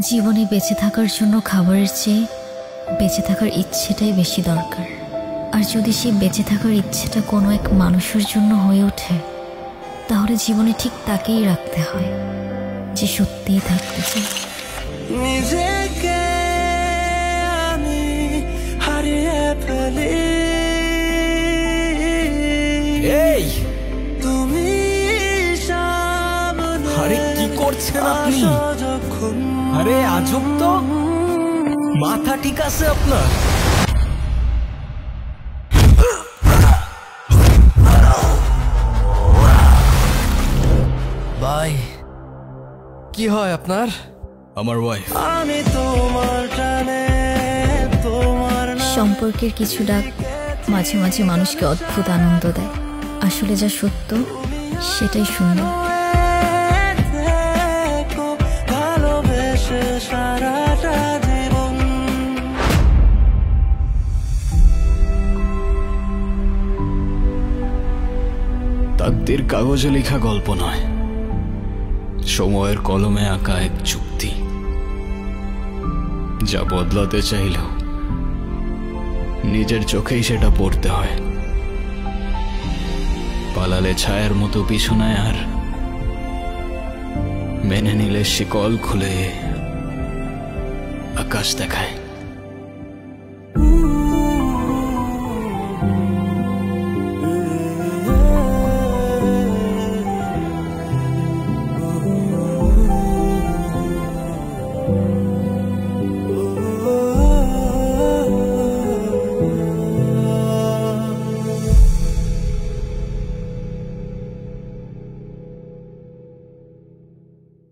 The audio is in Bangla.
জীবনে বেঁচে থাকার জন্য খাবারের চেয়ে বেঁচে থাকার ইচ্ছেটাই বেশি দরকার। আর যদি সেই বেঁচে থাকার ইচ্ছেটা কোনো এক মানুষের জন্য হয়ে ওঠে, তাহলে জীবনে ঠিক তাকেই রাখতে হয় যে সত্যিই থাকতে চায়। নিজেকে আমি হারিয়ে ফেলি, এই তুমি আরে কি করছেন আপনি? আরে আজব তো, মাথা ঠিক আছে আপনার? ভাই কি হয় আপনার? আমার ওয়াইফ। আমি তোমার টানে তোমার সম্পর্কের কিছু ডাক মাঝে মাঝে মানুষকে অদ্ভুত আনন্দ দেয়। আসলে যা সত্য সেটাই সুন্দর। ভালোবেসে সারাটা জীবন তাকদীর কাগজে লেখা গল্প নয়, সময়ের কলমে আঁকা এক চুক্তি, যা বদলাতে চাইলেও নিজের চোখেই সেটা পড়তে হয়। পালালে ছায়ার মতো পিছনে, আর মেনে নিলে শিকল খুলে আকাশ দেখায়।